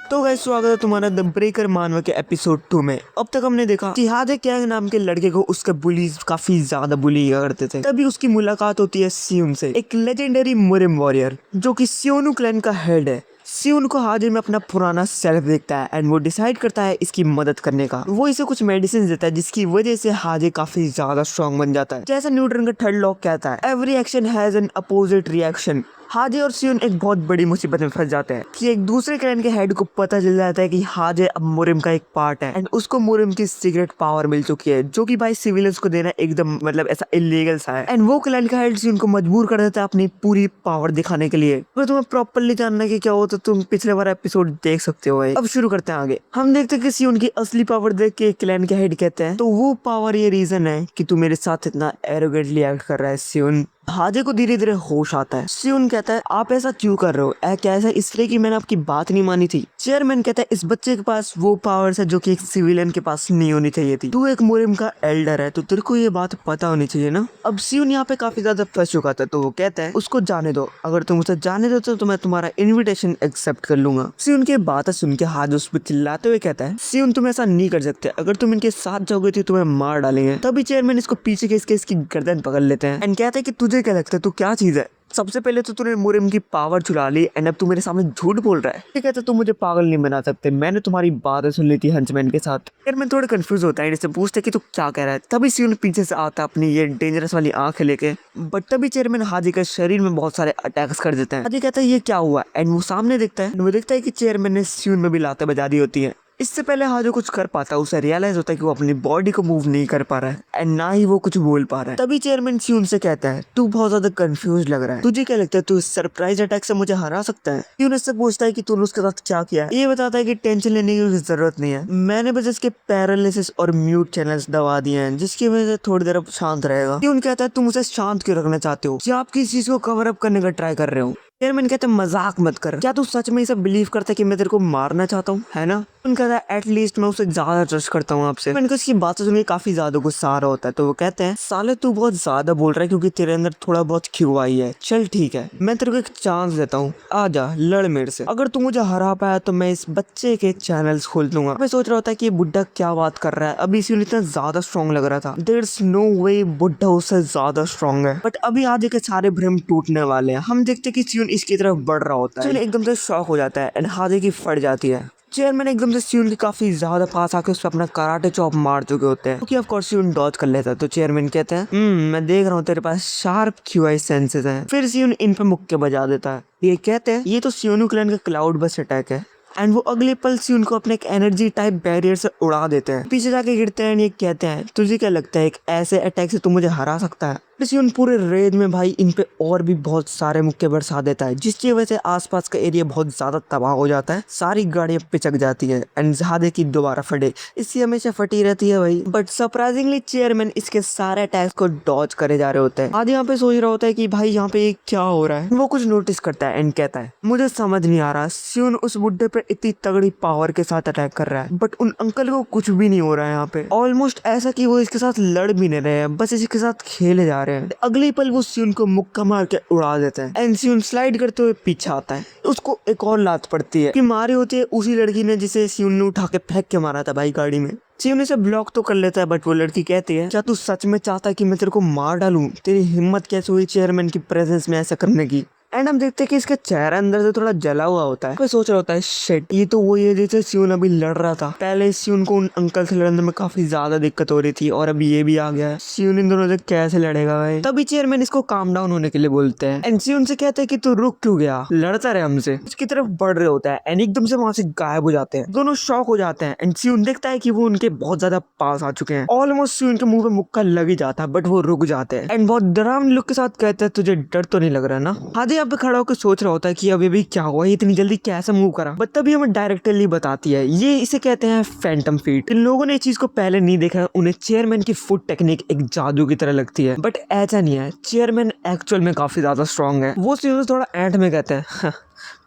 तो गाइस स्वागत है तुम्हारा द ब्रेकर मानव के एपिसोड 2 में। अब तक हमने देखा कि हादे कैंग नाम के लड़के को उसके बुलीज काफी ज्यादा बुली किया करते थे। तभी उसकी मुलाकात होती है सियोन से, एक लेजेंडरी मुरिम वॉरियर जो कि सियोनु क्लैन का हेड है। सियोन को हादे में अपना पुराना सेल्फ देखता है एंड वो डिसाइड करता है इसकी मदद करने का। वो इसे कुछ मेडिसिन देता है जिसकी वजह से हादे काफी ज्यादा स्ट्रॉन्ग बन जाता है। जैसा न्यूटन का थर्ड लॉ कहता है, every action has an opposite reaction. हादे और सियोन एक बहुत बड़ी मुसीबत में फंस जाते हैं कि एक दूसरे क्लैन के हेड को पता चल जाता है कि हादे अब मुरिम का एक पार्ट है एंड उसको मुरिम की सीक्रेट पावर मिल चुकी है जो कि भाई सिविलियंस को देना एकदम मतलब ऐसा इलीगल सा है। एंड वो क्लैन का हेड सियोन को मजबूर कर देता है अपनी पूरी पावर दिखाने के लिए। अगर तुम्हें प्रॉपरली जानना है कि क्या हो तो तुम पिछले बार एपिसोड देख सकते हो। अब शुरू करते हैं आगे। हम देखते हैं कि सियोन की असली पावर देख के क्लैन के हेड कहते हैं तो वो पावर ये रीजन है कि तू मेरे साथ इतना एरोगेंटली एक्ट कर रहा है सियोन। हादे को धीरे धीरे होश आता है। सियोन कहता है आप ऐसा क्यों कर रहे हो? क्या ऐसा इसलिए कि मैंने आपकी बात नहीं मानी थी? चेयरमैन कहता है इस बच्चे के पास वो पावर्स है जो कि एक सिविलियन के पास नहीं होनी चाहिए थी। तू एक मुरिम का एल्डर है तो तेरे को ये बात पता होनी चाहिए ना। अब सियोन यहाँ पे काफी ज्यादा फंस चुका था तो वो कहता है उसको जाने दो, अगर तुम उसे जाने दो तो मैं तुम्हारा इन्विटेशन एक्सेप्ट कर लूंगा। सियोन की बात सुन के हादे उस पर चिल्लाते हुए कहता है सियोन तुम ऐसा नहीं कर सकते, अगर तुम इनके साथ जाओगे तो तुम्हें मार डालेंगे। तभी चेयरमैन इसको पीछे खींच के इसकी गर्दन पकड़ लेते हैं एंड कहते हैं कि तुझे क्या लगता है तू क्या चीज है? सबसे पहले तो तूने मुरिम की पावर चुरा ली एंड अब तू मेरे सामने झूठ बोल रहा है। ठीक है तो तू मुझे पागल नहीं बना सकते, मैंने तुम्हारी बातें सुन ली थी हंचमैन के साथ। फिर मैं थोड़ा कंफ्यूज होता है, इससे पूछते कि तू क्या कह रहा है। तभी सियोन पीछे से आता है अपनी ये डेंजरस वाली आंखें लेके। बट तभी चेयरमैन हादी के शरीर में बहुत सारे अटैक्स कर देते हैं। हादी कहता है ये क्या हुआ एंड वो सामने देखता है, वो देखता है कि चेयरमैन ने सियोन में भी लाते बजा दी होती है। इससे पहले हादे कुछ कर पाता है, उसे रियलाइज होता है कि वो अपनी बॉडी को मूव नहीं कर पा रहा है एंड ना ही वो कुछ बोल पा रहा है। तभी चेयरमैन सियोन से कहता है तू बहुत ज्यादा कंफ्यूज लग रहा है, तुझे क्या लगता है तू इस सरप्राइज अटैक से मुझे हरा सकता है? सियोन इससे पूछता है कि तूने उसके साथ क्या किया है। ये बताता है कि टेंशन लेने की जरूरत नहीं है, मैंने बस इसके पैरालिसिस और म्यूट चैनल्स दबा दिए हैं जिसकी वजह से थोड़ी देर शांत रहेगा। सियोन कहता है तुम उसे शांत क्यों रखना चाहते हो? क्या आप किसी चीज को कवर अप करने का ट्राई कर रहे हो? चेयरमैन कहते हैं मजाक मत कर, क्या तू सच में ये सब बिलीव करता है कि मैं तेरे को मारना चाहता हूँ, है ना? उनका कहता है एटलीस्ट मैं उसे ज्यादा ट्रस्ट करता हूँ आपसे। मैंने इसकी बातें सुन के काफी ज्यादा गुस्सा आ रहा होता है तो वो कहते हैं साले तू बहुत ज्यादा बोल रहा है क्योंकि तेरे अंदर थोड़ा बहुत क्यों आई है। चल ठीक है मैं तेरे को एक चांस देता हूँ, आ जा लड़ मेरे से। अगर तू मुझे हरा पाया तो मैं इस बच्चे के चैनल्स खोल दूंगा। मैं सोच रहा होता है कि बुड्ढा क्या बात कर रहा है, अभी इसी इतना ज्यादा स्ट्रॉन्ग लग रहा था। देयर्स नो वे बुड्ढा उससे ज्यादा स्ट्रॉन्ग है। बट अभी आधे के सारे भ्रम टूटने वाले हैं। हम देखते कि सियोन इसकी तरफ बढ़ रहा होता है, एकदम से शॉक हो जाता है एंड हादे की फट जाती है। चेयरमैन एकदम से सियोन के काफी ज्यादा पास आके उस पर अपना कराटे चॉप मार चुके होते हैं क्योंकि ऑफ कोर्स सियोन डॉज कर लेता है। तो चेयरमैन कहते हैं मैं देख रहा हूँ तेरे पास शार्प क्यूआई सेंसेस हैं। फिर सियोन इन पे मुक्के बजा देता है। ये कहते हैं ये तो सियोनु क्लैन का क्लाउड बस अटैक है एंड वो अगले पल सियोन को अपने एक एनर्जी टाइप बैरियर से उड़ा देते हैं, पीछे जाके गिरते हैं। ये कहते हैं तुझे क्या लगता है एक ऐसे अटैक से तू मुझे हरा सकता है? सियोन पूरे रेड में भाई इन पे और भी बहुत सारे मुक्के बरसा देता है जिसकी वजह से आसपास का एरिया बहुत ज्यादा तबाह हो जाता है। सारी गाड़ियां पिचक जाती है एंड हादे की दोबारा फटे, इससे हमेशा फटी रहती है भाई। बट सरप्राइजिंगली चेयरमैन इसके सारे अटैक्स को डॉज करे जा रहे होते हैं। हादे यहाँ पे सोच रहा होता है कि भाई यहाँ पे क्या हो रहा है। वो कुछ नोटिस करता है एंड कहता है मुझे समझ नहीं आ रहा सियोन उस बुड्ढे पे इतनी तगड़ी पावर के साथ अटैक कर रहा है बट उन अंकल को कुछ भी नहीं हो रहा है यहाँ पे। ऑलमोस्ट ऐसा कि वो इसके साथ लड़ भी नहीं रहे हैं, बस इसके साथ खेले जा रहे हैं। अगले पल वो सियोन को मुक्का मार के उड़ा देते हैं एंड सियोन स्लाइड करते हुए पीछे आता है। उसको एक और लात पड़ती है कि मारी होती है उसी लड़की ने जिसे सियोन ने उठा के फेंक के मारा था भाई गाड़ी में। सियोन इसे ब्लॉक तो कर लेता है बट वो लड़की कहती है क्या तू सच में चाहता है कि मैं तेरे को मार डालूं? तेरी हिम्मत कैसे हुई चेयरमैन की प्रेजेंस में ऐसा करने की? एंड हम देखते हैं कि इसका चेहरा अंदर से थोड़ा जला हुआ होता है। मैं सोच रहा होता है शिट ये तो वही है जैसे सियोन अभी लड़ रहा था। पहले सियोन को उन अंकल से लड़ने में काफी ज्यादा दिक्कत हो रही थी और अभी ये भी आ गया है। सियोन इन दोनों से कैसे लड़ेगा भाई? तभी चेयरमैन इसको काम डाउन होने के लिए बोलते हैं एंड सियोन से कहते हैं कि तू रुक क्यों गया, लड़ता रहे हमसे। उसकी तरफ बढ़ रहे होता है एंड एकदम से वहां से गायब हो जाते हैं। दोनों शॉक हो जाते हैं एंड सियोन देखता है कि वो उनके बहुत ज्यादा पास आ चुके हैं। ऑलमोस्ट सियोन के मुंह पे मुक्का लग ही जाता है बट वो रुक जाते हैं एंड बहुत डरावनी लुक के साथ कहते हैं तुझे डर तो नहीं लग रहा ना? हादे यहाँ पे खड़ा होकर सोच रहा होता है कि अभी भी क्या हुआ, इतनी जल्दी कैसे मूव करा। बट तभी हमें डायरेक्टली बताती है ये इसे कहते हैं फैंटम फीट। इन लोगों ने इस चीज को पहले नहीं देखा है, उन्हें चेयरमैन की फुट टेक्निक एक जादू की तरह लगती है बट ऐसा नहीं है। चेयरमैन एक्चुअल में काफी ज्यादा स्ट्रॉन्ग है। वो सियोन थोड़ा एंड में कहते हैं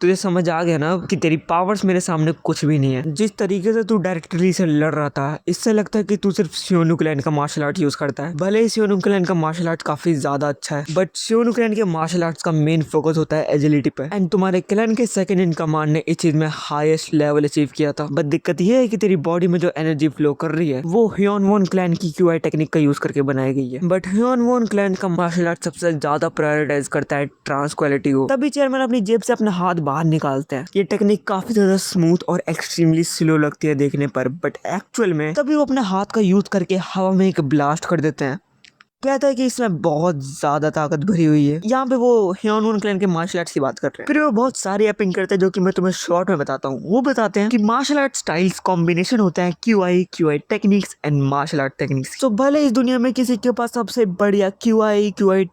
तुझे समझ आ गया ना कि तेरी पावर्स मेरे सामने कुछ भी नहीं है। जिस तरीके से तू डायरेक्टली से लड़ रहा था, इससे लगता है कि तू सिर्फ शियोनु क्लैन का मार्शल आर्ट यूज करता है। भले ही शियोनु क्लैन का मार्शल आर्ट काफी ज्यादा अच्छा है, बट शियोनु क्लैन के मार्शल आर्ट्स का मेन फोकस होता है एजिलिटी पे। एंड तुम्हारे क्लैन के सेकंड इन कमांड ने इस चीज में हाईएस्ट लेवल अचीव किया था। बट दिक्कत ये है कि तेरी बॉडी में जो एनर्जी फ्लो कर रही है वो ह्योनवोन क्लैन की क्यूआई टेक्निक का यूज करके बनाई गई है। बट ह्योनवोन क्लैन का मार्शल आर्ट सबसे ज्यादा प्रायोरिटाइज करता है ट्रांसक्वालिटी को। तभी चेयरमैन अपनी जेब से अपना हाथ बाहर निकालते हैं। ये टेक्निक काफी ज्यादा स्मूथ और एक्सट्रीमली स्लो लगती है देखने पर, बट एक्चुअल में तभी वो अपने हाथ का यूज करके हवा में एक ब्लास्ट कर देते हैं। कहता है कि इसमें बहुत ज्यादा ताकत भरी हुई है। यहाँ पे वो ह्योनवोन क्लैन के मार्शल आर्ट्स की बात कर रहे हैं। फिर वो बहुत सारी एपिंग करते हैं जो कि मैं तुम्हें शॉर्ट में बताता हूँ। वो बताते हैं कि मार्शल आर्ट स्टाइल्स कॉम्बिनेशन होता है QI techniques and martial art techniques. तो भले इस दुनिया में किसी के पास सबसे बढ़िया QI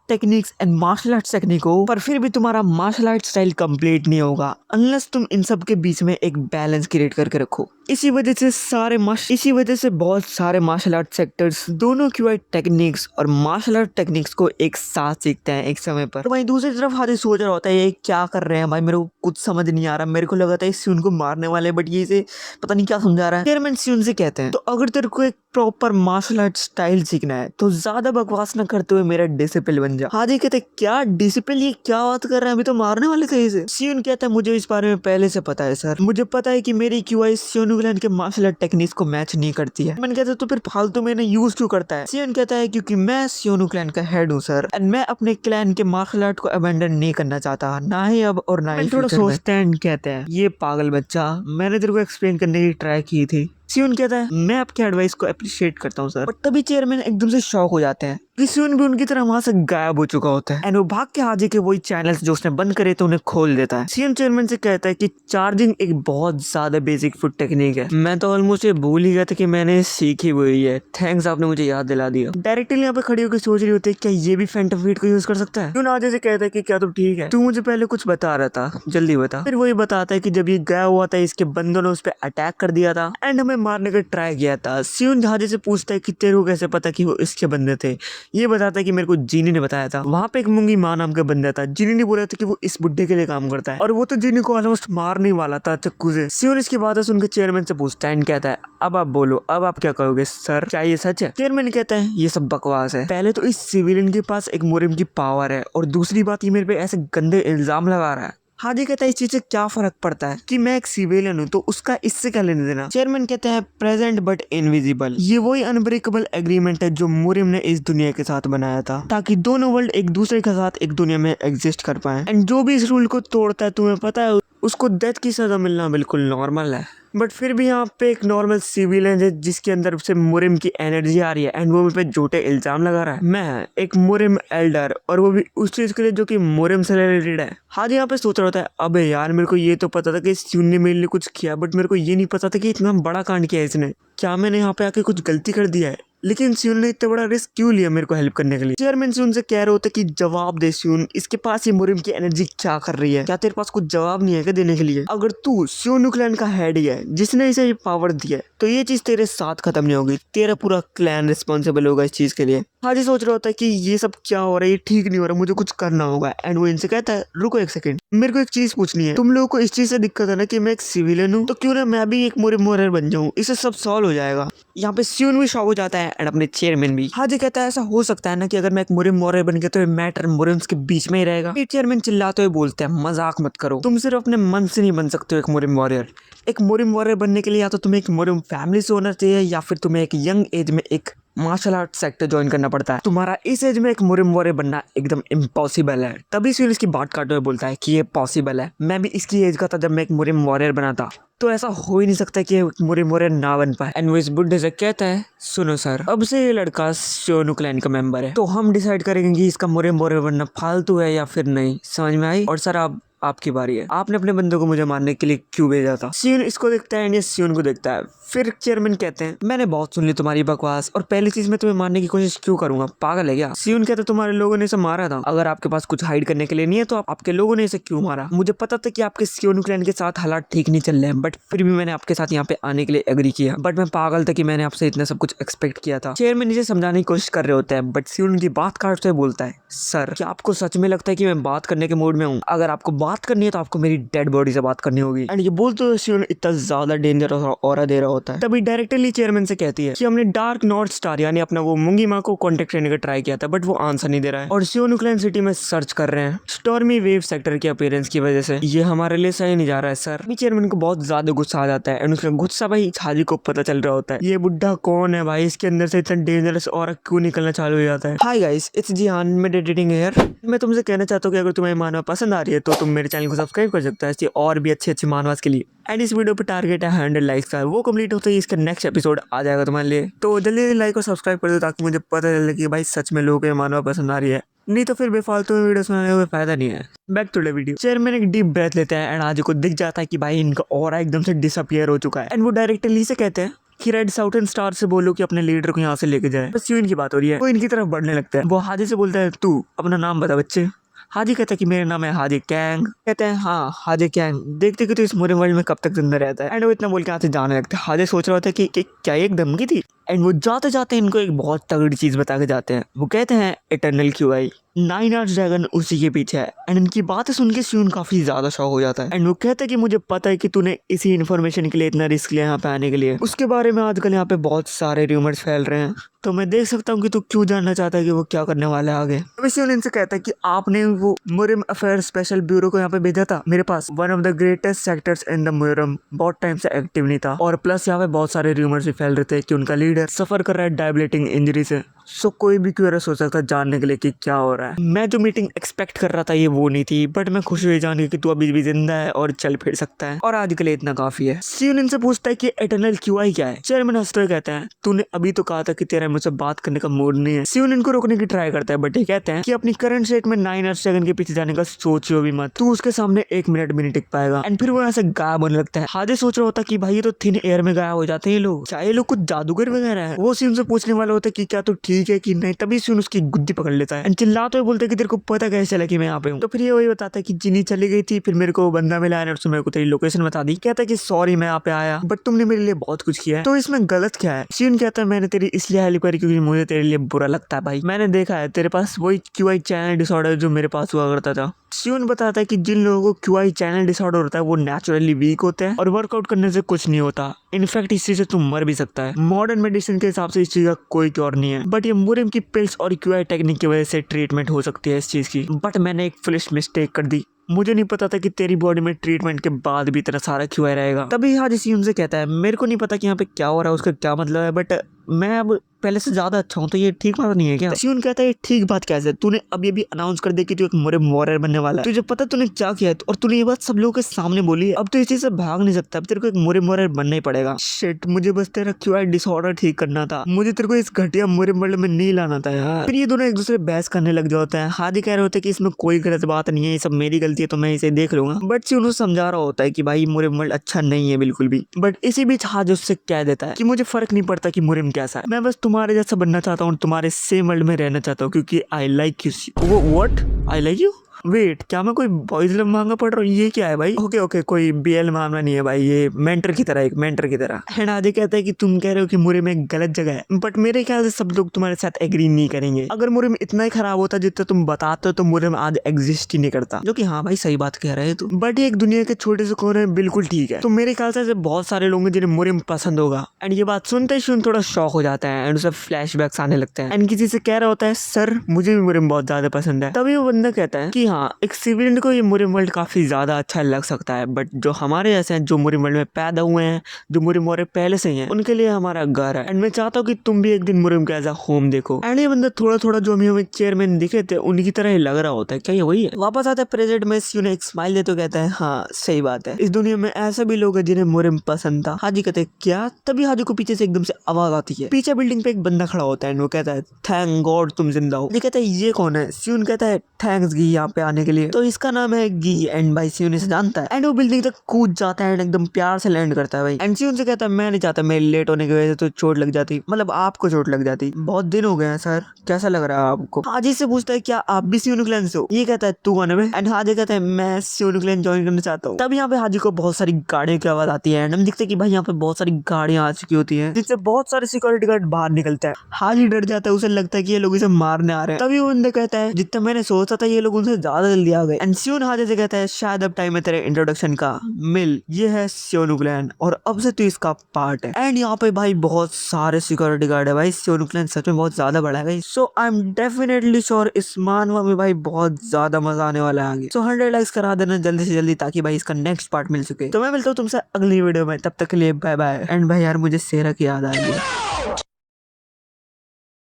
techniques and martial art technique हो, पर फिर भी तुम्हारा मार्शल आर्ट स्टाइल कंप्लीट नहीं होगा अनलेस तुम इन सब के बीच में एक बैलेंस क्रिएट करके रखो। इसी वजह से बहुत सारे मार्शल आर्ट सेक्टर्स दोनों क्यूआई टेक्निक्स और मार्शल आर्ट टेक्निक्स को एक साथ सीखते हैं एक समय पर। तो वहीं दूसरी तरफ हाथी सोच रहा होता है ये क्या कर रहे हैं भाई, मेरे को कुछ समझ नहीं आ रहा। मेरे को लगा था इस स्यून को मारने वाले, बट ये इसे पता नहीं क्या समझा रहा है। चेयरमैन स्यून से कहते हैं तो अगर तेरे को एक प्रॉपर मार्शल आर्ट स्टाइल सीखना है तो ज्यादा बकवास न करते हुए मेरा डिसिपल बन जा। हाथी कहते क्या डिसिपल, ये क्या बात कर रहे हैं, अभी तो मारने वाले थे इसे। स्यून कहता है मुझे इस बारे में पहले से पता है सर, मुझे पता है कि मेरी क्यूआई शियोनु क्लैन के मार्शल आर्ट टेक्निक्स को मैच नहीं करती है। मैंने कहता तो फिर फालतू में यूज क्यों करता है। सियोन कहता है क्योंकि मैं शियोनु क्लैन का हेड हूँ सर, एंड मैं अपने क्लैन के मार्शल आर्ट को अबेंडन नहीं करना चाहता, ना ही अब और ना ही थोड़ा सोचते हैं। कहते हैं ये पागल बच्चा, मैंने तेरे को एक्सप्लेन करने की ट्राई की थी। सियोन कहता है मैं आपके एडवाइस को अप्रिशिएट करता हूँ सर। बट तभी चेयरमैन एकदम से शॉक हो जाते हैं कि सियोन भी उनकी तरह वहां से गायब हो चुका होता है। एंड वो भाग के हाजी के वही चैनल्स जो उसने बंद करे तो उन्हें खोल देता है। सियोन चेयरमैन से कहता है कि चार्जिंग एक बहुत ज्यादा बेसिक फुट टेक्निक है, मैं तो ऑलमोस्ट ये भूल ही गया था कि मैंने सीखी हुई है। थैंक्स, आपने मुझे याद दिला दिया। डायरेक्टली यहाँ पे खड़ी होकर सोच रही होती है क्या ये भी फैंटम फीट को यूज कर सकता है। सियोन हाजी से कहता है कि क्या तुम ठीक है, तू मुझे पहले कुछ बता रहा था, जल्दी बता। फिर वही बताता है कि जब ये गया हुआ था इसके बंदों ने उस पर अटैक कर दिया था एंड हमें मारने का ट्राई किया था। सियोन हाजी से पूछता है कि तेरे को कैसे पता कि वो इसके बंदे थे। ये बताता है कि मेरे को जीनी ने बताया था। वहाँ पे एक मूंगी माँ नाम का बंदा था, जीनी ने बोला था कि वो इस बुड्ढे के लिए काम करता है, और वो तो जीनी को ऑलमोस्ट मारने वाला था चक्कू से। सियोन इसकी बात सुन के चेयरमैन से पूछता है एंड कहता है अब आप बोलो, अब आप क्या कहोगे सर, क्या ये सच है। चेयरमैन कहता है ये सब बकवास है। पहले तो इस सिविलियन के पास एक मोरिम की पावर है, और दूसरी बात ये मेरे पे ऐसे गंदे इल्जाम लगा रहा है। हादी कहता है इस चीज से क्या फर्क पड़ता है कि मैं एक सिविलियन हूँ, तो उसका इससे क्या लेने देना। चेयरमैन कहते हैं प्रेजेंट बट इनविजिबल, ये वही अनब्रेकेबल एग्रीमेंट है जो मुरिम ने इस दुनिया के साथ बनाया था ताकि दोनों वर्ल्ड एक दूसरे के साथ एक दुनिया में एग्जिस्ट कर पाए। एंड जो भी इस रूल को तोड़ता है तुम्हें पता है उसको डेथ की सजा मिलना बिल्कुल नॉर्मल है। बट फिर भी यहाँ पे एक नॉर्मल सिविलियन है जिसके अंदर से मुरिम की एनर्जी आ रही है एंड वो मुझ पे झूठे इल्जाम लगा रहा है। मैं एक मुरिम एल्डर, और वो भी उस चीज के लिए जो कि मुरिम से रिलेटेड है। हाथ यहाँ पे सोच रहा होता है अबे यार मेरे को ये तो पता था कि सियोन ने मेरे लिए कुछ किया, बट मेरे को ये नहीं पता था कि इतना बड़ा कांड किया है इसने। क्या मैंने यहाँ पे आके कुछ गलती कर दिया है? लेकिन सियोन ने इतना बड़ा रिस्क क्यों लिया मेरे को हेल्प करने के लिए। चेयरमैन सियोन से कह रहे होते कि जवाब दे सियोन, इसके पास ये मुरिम की एनर्जी क्या कर रही है, क्या तेरे पास कुछ जवाब नहीं है क्या देने के लिए? अगर तू शियोनु क्लैन का हेड ही है जिसने इसे ये पावर दिया है तो ये चीज तेरे साथ खत्म नहीं होगी, तेरा पूरा क्लैन रिस्पॉन्सिबल होगा इस चीज के लिए। हाजी सोच रहा होता है कि ये सब क्या हो रहा है, ये ठीक नहीं हो रहा, मुझे कुछ करना होगा। एंड वो इनसे कहता है रुको एक सेकंड, मेरे को एक चीज पूछनी है। तुम लोगों को इस चीज से दिक्कत है ना कि मैं एक सिविलियन हूँ, तो क्यों ना मैं भी एक मुरिम वॉरियर बन जाऊँ, इससे सब सॉल्व हो जाएगा। यहाँ पे सियोन भी शॉक हो जाता है एंड अपने चेयरमैन भी। हाजी कहता है ऐसा हो सकता है ना कि अगर मैं एक मुरिम वॉरियर बन गया तो मैटर मुरिम्स के बीच में ही रहेगा। चेयरमैन चिल्लाते हुए बोलते हैं मजाक मत करो, तुम सिर्फ अपने मन से नहीं बन सकते हो एक मुरिम वॉरियर। एक मुरिम वॉरियर बनने के लिए या तो तुम्हें एक मुरिम फैमिली से होना चाहिए या फिर तुम्हें एक यंग एज में एक मार्शल आर्ट सेक्टर ज्वाइन करना पड़ता है। तुम्हारा इस एज में एक मुरिम वॉरियर बनना एकदम इम्पॉसिबल है। तभी सियोन इसकी बात काटते हुए बोलता है कि ये पॉसिबल है, मैं भी इसकी एज का था जब मैं एक मुरिम वॉरियर बना था, तो ऐसा हो ही नहीं सकता कि मुरिम वॉरियर ना बन पाए। एंड वो इस बुड्ढे से कहता है सुनो सर, अब से ये लड़का शियोनु क्लैन का मेंबर है, तो हम डिसाइड करेंगे कि इसका मुरिम वॉरियर बनना फालतू है या फिर नहीं। समझ में आई? और सर आपकी बारी है, आपने अपने बंदों को मुझे मारने के लिए क्यों भेजा था? सियोन इसको देखता है एंड ये सियोन को देखता है। फिर चेयरमैन कहते हैं मैंने बहुत सुन ली तुम्हारी बकवास, और पहली चीज मैं तुम्हें मारने की कोशिश क्यों करूंगा, पागल है क्या? सियोन कहता है तुम्हारे लोगों ने इसे मारा था, अगर आपके पास कुछ हाइड करने के लिए नहीं है तो आपके लोगों ने इसे क्यों मारा? मुझे पता था कि आपके शियोनु क्लैन के साथ हालात ठीक नहीं चल रहे हैं, बट फिर भी मैंने आपके साथ यहाँ पे आने के लिए एग्री किया, बट मैं पागल था कि मैंने आपसे इतना सब कुछ एक्सपेक्ट किया था। चेयरमैन इसे समझाने की कोशिश कर रहे होते हैं, बट सियोन की बात काटते हुए बोलता है सर क्या आपको सच में लगता है कि मैं बात करने के मूड में हूँ? अगर आपको बात करनी है तो आपको मेरी डेड बॉडी से बात करनी होगी। एंड ये बोलते हुए सियोन इतना ज्यादा डेंजरस ऑरा दे रहा होता है। तभी डायरेक्टली चेयरमैन से कहती है कि हमने डार्क नॉर्थ स्टार यानी अपना वो मूंगी माँ को कॉन्टेक्ट करने का ट्राई किया था, बट वो आंसर नहीं दे रहा है और सियोन न्यूक्लियन सिटी में सर्च कर रहे हैं स्टॉर्मी वेव सेक्टर के अपीयरेंस की वजह से। ये हमारे लिए सही नहीं जा रहा है सर। चेयरमैन को बहुत ज्यादा गुस्सा आ जाता है एंड उसका गुस्सा भाई हाजी को पता चल रहा होता है। ये बुढ़ा कौन है भाई, इसके अंदर से इतना डेंजरस और क्यों निकलना चालू हो जाता है। Hi guys, it's Jihan meditating here. मैं तुमसे कहना चाहता हूँ कि अगर तुम्हें मानवा पसंद आ रही है तो तुम मेरे चैनल को सब्सक्राइब कर सकते हो ऐसी और भी अच्छे मानवास के लिए। एंड इस वीडियो पे टारगेट है 100 लाइक्स का, वो कंप्लीट होते ही इसका नेक्स्ट एपिसोड आ जाएगा तुम्हारे लिए। तो जल्दी लाइक और सब्सक्राइब कर दो ताकि मुझे पता चले कि भाई सच में लोगों को मानवा पसंद आ रही है, नहीं तो फिर बेफालतू में वीडियो बनाने का फायदा नहीं है। Back to the video. Chairman एक डीप ब्रेथ लेते हैं एंड आज को दिख जाता है कि भाई इनका ऑरा एकदम से डिसअपियर हो चुका है। एंड वो डायरेक्टली से कहते हैं कि रेड साउथर्न स्टार से बोलो कि अपने लीडर को यहाँ से लेके जाए। बस यूं इनकी बात हो रही है, वो इनकी तरफ बढ़ने लगता है। वो हाजी से बोलता है तू अपना नाम बता बच्चे। हाजी कहता है कि मेरा नाम है हाजी कैंग। कहते हैं हाँ हाजी कैंग, देखते कि तू इस मुरे वर्ल्ड में कब तक जिंदा रहता है। एंड वो इतना बोल के यहाँ से जाने लगता है। हाजी सोच रहा होता है कि क्या एक धमकी थी। एंड वो जाते जाते इनको एक बहुत तगड़ी चीज बता के जाते हैं। वो कहते हैं इटर्नल क्यूआई 9 आर्ट्स ड्रैगन उसी के पीछे है। एंड इनकी बातें सुन के सियोन काफी ज्यादा शॉक हो जाता है। एंड वो कहता है कि मुझे पता है कि तूने इसी इन्फॉर्मेशन के लिए इतना रिस्क लिया यहाँ पे आने के लिए। उसके बारे में आजकल यहाँ पे बहुत सारे रूमर्स फैल रहे हैं, तो मैं देख सकता हूँ कि तू क्यों जानना चाहता है कि वो क्या करने वाला है आगे। तो सियोन इनसे कहता है कि आपने वो मुरिम अफेयर स्पेशल ब्यूरो को यहाँ पे भेजा था मेरे पास। One of the greatest sectors in the Murim बहुत टाइम से एक्टिव नहीं था और प्लस यहाँ पे बहुत सारे रूमर्स भी फैल रहे थे कि उनका लीडर सफर कर रहा है डायबिलिटिंग इंजरी से। सो कोई भी क्यूरियस हो सकता है जानने के लिए कि क्या हो रहा है। मैं जो मीटिंग एक्सपेक्ट कर रहा था ये वो नहीं थी, बट मैं खुश हुई जान के कि तू अभी भी जिंदा है और चल फिर सकता है और आज के लिए इतना काफी है। सियोन इनसे पूछता है कि इटर्नल क्यूआई क्या है। चेयरमैन हंसते हुए कहते हैं तूने अभी तो कहा था कि तेरा मुझसे बात करने का मूड नहीं है। सियोन इनको रोकने की ट्राई करता है बट ये कहते हैं कि अपनी करंट स्टेट में 9 आर्ट्स ड्रैगन के पीछे जाने का सोचियो भी मत, तू उसके सामने 1 मिनट भी नहीं टिक पाएगा। एंड फिर वो ऐसे गायब होने लगता है। हादे सोच रहा होता कि भाई ये तो थिन एयर में गायब हो जाते हैं लोग, चाहे लोग कुछ जादूगर वगैरह है। वो सियोन से पूछने वाला होता है कि क्या तू ठीक है कि नहीं, तभी सियोन उसकी गुद्दी पकड़ लेता है एंड चिल्लाते हुए बोलते हैं कि तेरे को पता कैसे चला कि मैं यहाँ पे हूँ। तो फिर ये वही बताता है कि जिनी चली गई थी, फिर मेरे को बंदा मिला और उसने मेरे को तेरी लोकेशन बता दी। कहता है कि सॉरी मैं यहाँ पे आया बट तुमने मेरे लिए बहुत कुछ किया है, तो इसमें गलत क्या है। सियोन कहता है मैंने तेरी इसलिए हेल्प करी क्योंकि मुझे तेरे लिए बुरा लगता है भाई। मैंने देखा है तेरे पास वही क्यूआई चैनल डिसऑर्डर जो मेरे पास हुआ करता था। सियोन बताता है कि जिन लोगों को क्यूआई चैनल डिसऑर्डर होता है वो नेचुरली वीक होते हैं और वर्कआउट करने से कुछ नहीं होता। इनफैक्ट इस चीज से तुम मर भी सकता है। मॉडर्न मेडिसिन के हिसाब से इस चीज का कोई क्योर नहीं है, बट ये मुरिम की पिल्स और क्यूआई टेक्निक की वजह से ट्रीटमेंट हो सकती है इस चीज की। बट मैंने एक फ्लिश मिस्टेक कर दी, मुझे नहीं पता था कि तेरी बॉडी में ट्रीटमेंट के बाद भी इतना सारा क्यूआई रहेगा। तभी हाजी सियोन से कहता है मेरे को नहीं पता कि यहाँ पे क्या हो रहा है, उसका क्या मतलब है, बट मैं अब पहले से ज्यादा अच्छा हूँ, तो ये ठीक बात नहीं है क्या। सियोन कहता है ठीक बात कैसे, तूने अभी अभी अनाउंस कर दिया कि तू एक मुरिम वॉरियर बनने वाला है, तुझे पता तूने क्या किया है और तूने ये बात सब लोगों के सामने बोली है। अब तो इस चीज से भाग नहीं सकता, अब तेरे को एक मुरिम वॉरियर बनना ही पड़ेगा। शिट, मुझे बस तेरा क्यूआई डिसऑर्डर ठीक करना था, मुझे तेरे को इस घटिया मुरिम वर्ल्ड में नहीं लाना था यार। फिर ये दोनों एक दूसरे बहस करने लग जाते हैं। हादी कह रहे होते हैं कि इसमें कोई गलत बात नहीं है, ये सब मेरी गलती है तो मैं इसे देख लूंगा, बट सियोन समझा रहा होता है कि भाई मुरिम वर्ल्ड अच्छा नहीं है बिल्कुल भी। बट इसी बीच हाज उससे कह देता है कि मुझे फर्क नहीं पड़ता कि मुरिम कैसा है, मैं बस तुम्हारे जैसा बनना चाहता हूँ, तुम्हारे सेम वर्ल्ड में रहना चाहता हूँ क्योंकि आई लाइक यू। वो what, I like you? Wait, क्या मैं कोई बॉयज लव मांगा पड़ रहा हूँ? ये क्या है भाई? ओके ओके, कोई बीएल मामला नहीं है भाई, ये मेंटर की तरह, एक मेंटर की तरह। एंड आजे कहता है कि तुम कह रहे हो कि मुरिम एक गलत जगह है, बट मेरे ख्याल से सब लोग तुम्हारे साथ एग्री नहीं करेंगे। अगर मुरिम इतना ही खराब होता जितना तुम बताते हो तो मुरिम आज एग्जिस्ट ही नहीं करता। जो कि हाँ भाई सही बात कह रहे हैं तुम, बट एक दुनिया के छोटे से कोने में बिल्कुल ठीक है। तो मेरे ख्याल से बहुत सारे लोग हैं जिन्हें मुरिम पसंद होगा। एंड ये बात सुनते ही सुन थोड़ा शॉक हो जाता है एंड उसे फ्लैशबैक्स आने लगते हैं एंड किसी से कह रहा होता है सर मुझे भी मुरिम बहुत ज्यादा पसंद है। तभी वो बंदा कहता है कि हाँ एक सिविलियन को ये मुरिम वर्ल्ड काफी ज्यादा अच्छा लग सकता है, बट जो हमारे जैसे हैं जो मुरिम वर्ल्ड में पैदा हुए हैं, जो मुरिम वर्ल्ड पहले से ही हैं, उनके लिए हमारा घर है। एंड मैं चाहता हूँ कि तुम भी एक दिन मुरिम का एज अ होम देखो। एंड ये बंदा थोड़ा थोड़ा जो हमें चेयरमैन दिखे थे उनकी तरह ही लग रहा होता है। क्या ये वही है? वापस आता है प्रेजेंट में। सियोन एक स्माइल देते हुए कहता है हाँ सही बात है, इस दुनिया में ऐसे भी लोग हैं जिन्हें मुरिम पसंद था। हाजी कहते हैं क्या? तभी हाजी को पीछे से एकदम से आवाज आती है। पीछे बिल्डिंग पे एक बंदा खड़ा होता है एंड वो कहता है थैंक गॉड तुम जिंदा हो। ये कहता है ये कौन है? सियोन कहता है थैंक्स गी यहाँ पे आने के लिए। तो इसका नाम है गी एंड भाई सियोन इसे जानता है एंड वो बिल्डिंग तक कूद जाता है एंड एकदम प्यार से लैंड करता है भाई। एंड सियोन से कहता है मैं नहीं चाहता मेरे लेट होने की वजह से तो चोट लग जाती, मतलब आपको चोट लग जाती। बहुत दिन हो गए हैं सर, कैसा लग रहा है आपको? हाजी से पूछता है क्या आप भी सियोन क्लैन से हो? ये कहता है तू कौन है? एंड हाजी कहता है मैं सियोन क्लैन ज्वाइन करना चाहता हूँ। तब यहाँ पे हाजी को बहुत सारी गाड़ियों की आवाज आती है एंड हम दिखते हैं कि भाई यहाँ पे बहुत सारी गाड़ियां आ चुकी होती है जिससे बहुत सारे सिक्योरिटी गार्ड बाहर निकलता है। हाजी डर जाता है, उसे लगता है कि ये लोग इसे मारने आ रहे हैं। तभी वो बंदा कहता है जितना मैंने सोचा था ये लोग उनसे ज्यादा जल्दी आ गए। एंड सियोन हादे से कहता है शायद अब टाइम है तेरे इंट्रोडक्शन का। मिल, ये है सियोनु क्लैन और अब से तू इसका पार्ट है। एंड यहाँ पे भाई बहुत सारे सिक्योरिटी गार्ड है भाई। सियोनु क्लैन सच में बहुत ज्यादा बड़ा है भाई। सो आई एम डेफिनेटली श्योर इस मानवा में भाई बहुत ज्यादा मजा आने वाला है आगे। सो 100 लाइक्स करा देना जल्दी से जल्दी ताकि भाई इसका नेक्स्ट पार्ट मिल सके। तो मैं मिलता हूँ तुमसे अगली वीडियो में, तब तक के लिए बाय बाय। एंड भाई यार मुझे सेरा की याद आ रही है।